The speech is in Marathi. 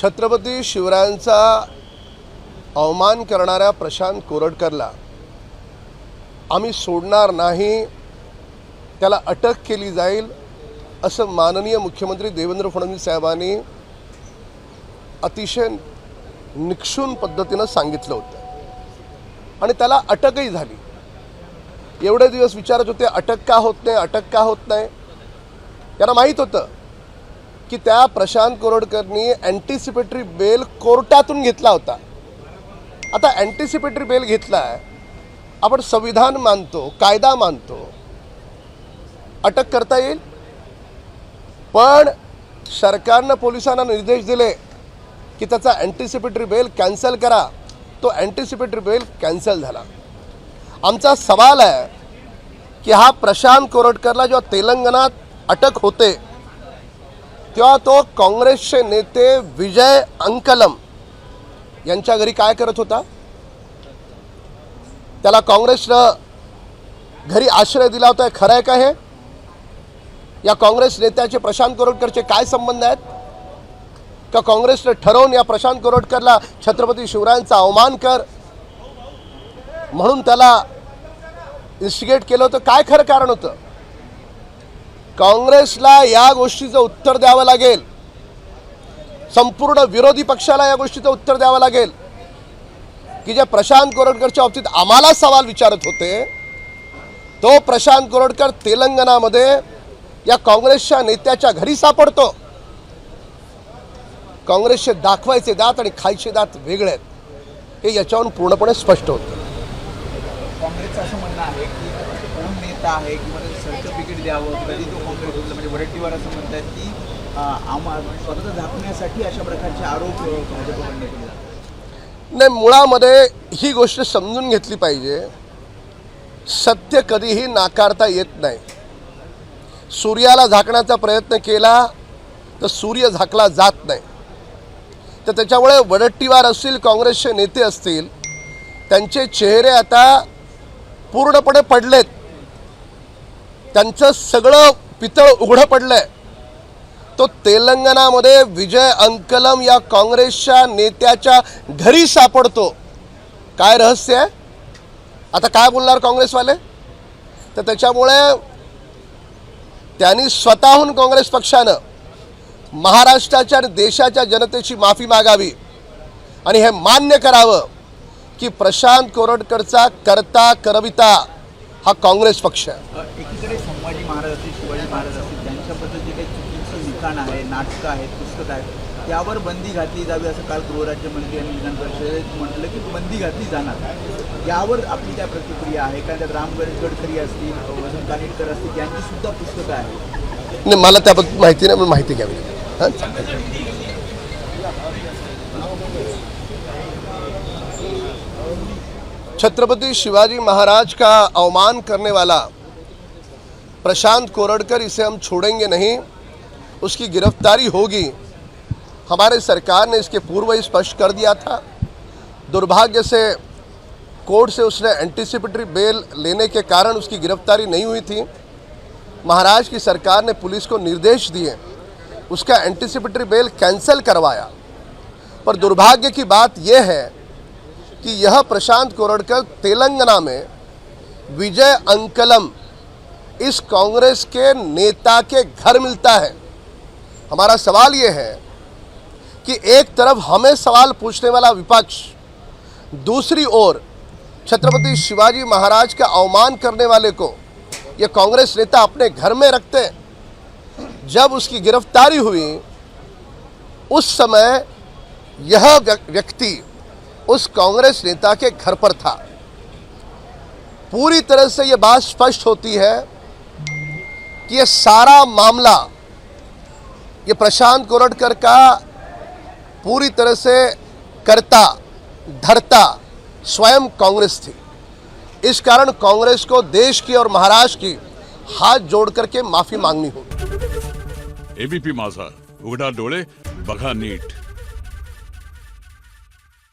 छत्रपती शिवरायांचा अवमान करणाऱ्या प्रशांत कोरटकरला आम्ही सोडणार नाही, त्याला अटक केली जाईल असं माननीय मुख्यमंत्री देवेंद्र फडणवीस साहेबांनी अतिशय निक्षून पद्धतीनं सांगितलं होतं आणि त्याला अटकही झाली। एवढे दिवस विचारत होते अटक का होत नाही, अटक का होत नाही। त्यांना माहीत होतं की त्या प्रशांत कोरटकरनी अँटिसिपेटरी बेल कोर्टातून घेतला होता। आता अँटिसिपेटरी बेल घेतलाय, आपण संविधान मानतो, कायदा मानतो, अटक करता येईल। पण सरकारनं पोलिसांना निर्देश दिले की त्याचा अँटिसिपेटरी बेल कॅन्सल करा, तो अँटिसिपेटरी बेल कॅन्सल झाला। आमचा सवाल आहे की हा प्रशांत कोरटकरला जेव्हा तेलंगणात अटक होते तेव्हा तो काँग्रेसचे नेते विजय अंकलम यांच्या घरी काय करत होता? त्याला काँग्रेसनं घरी आश्रय दिला होता, खरं आहे का हे? या काँग्रेस नेत्याचे प्रशांत कोरटकरचे काय संबंध आहेत? का काँग्रेसने ठरवून या प्रशांत कोरटकरला छत्रपती शिवरायांचा अवमान कर म्हणून त्याला इन्स्टिगेट केलं होतं? काय खरं कारण होतं? काँग्रेसला या गोष्टीचं उत्तर द्यावं लागेल, संपूर्ण विरोधी पक्षाला या गोष्टीचं उत्तर द्यावं लागेल की जे प्रशांत कोरटकरच्या बाबतीत आम्हाला सवाल विचारत होते, तो प्रशांत कोरटकर तेलंगणामध्ये या काँग्रेसच्या नेत्याच्या घरी सापडतो। काँग्रेसचे दाखवायचे दात आणि खायचे दात वेगळे आहेत, हे याच्यावरून पूर्णपणे स्पष्ट होतं। काँग्रेसचं असं म्हणणं आहे की कोण नेता आहे किंवा सर्टिफिकेट द्यावं, कधी तो काँग्रेस म्हणजे वडट्टीवार असं म्हणतात की स्वतःचं झाकण्यासाठी अशा प्रकारचे आरोप भाजपकडून केले जातात। नाही, मुळामध्ये ही गोष्ट समजून घेतली पाहिजे, सत्य कधीही नाकारता येत नाही। सूर्याला झाकण्याचा प्रयत्न केला तर सूर्य झाकला जात नाही। तर त्याच्यामुळे वडट्टीवार असतील, काँग्रेसचे नेते असतील, त्यांचे चेहरे आता पूर्णपणे पडलेत, त्यांचं सगळं पितळ उघडं पडलंय। तो तेलंगणामध्ये विजय अंकलम या काँग्रेसच्या नेत्याच्या घरी सापडतो। काय रहस्य आहे? आता काय बोलणार काँग्रेसवाले? तर त्याच्यामुळे त्यांनी स्वतःहून काँग्रेस पक्षानं महाराष्ट्राच्या आणि देशाच्या जनतेची माफी मागावी आणि हे मान्य करावं की प्रशांत कोरटकरचा करता करविता हा काँग्रेस पक्ष आहे। एकीकडे संभाजी महाराज असतील, शिवाजी महाराज असतील, त्यांच्याबद्दल जे काही चुकीचं लिखाण आहे, नाटकं आहेत, पुस्तकं आहेत, त्यावर बंदी घातली जावी असं काल गृहराज्यमंत्री आणि विधान परिषदेत म्हटलं की बंदी घातली जाणार। यावर आपली काय प्रतिक्रिया आहे? कारण त्यात राम गडकरी असतील, वसंत कानेटकर असतील, यांची सुद्धा पुस्तकं आहेत। नाही, मला त्याबद्दल माहिती नाही, पण माहिती घ्यावी लागेल। छत्रपति शिवाजी महाराज का अवमान करने वाला प्रशांत कोरटकर, इसे हम छोड़ेंगे नहीं, उसकी गिरफ्तारी होगी। हमारे सरकार ने इसके पूर्व ही स्पष्ट कर दिया था। दुर्भाग्य से कोर्ट से उसने एंटीसिपेटरी बेल लेने के कारण उसकी गिरफ्तारी नहीं हुई थी। महाराज की सरकार ने पुलिस को निर्देश दिए, उसका एंटीसिपेटरी बेल कैंसिल करवाया। पर दुर्भाग्य की बात यह है कि यह प्रशांत कोरटकर तेलंगाना में विजय अंकलम इस कांग्रेस के नेता के घर मिलता है। हमारा सवाल ये है कि एक तरफ हमें सवाल पूछने वाला विपक्ष, दूसरी ओर छत्रपति शिवाजी महाराज का अवमान करने वाले को ये कांग्रेस नेता अपने घर में रखते हैं। जब उसकी गिरफ्तारी हुई उस समय यह व्यक्ति उस कांग्रेस नेता के घर पर था। पूरी तरह से यह बात स्पष्ट होती है कि यह सारा मामला, ये प्रशांत कोरटकर का पूरी तरह से करता धरता स्वयं कांग्रेस थी। इस कारण कांग्रेस को देश की और महाराष्ट्र की हाथ जोड़ करके माफी मांगनी होगी। एबीपी माझा, उघडा डोळे बघा नीट।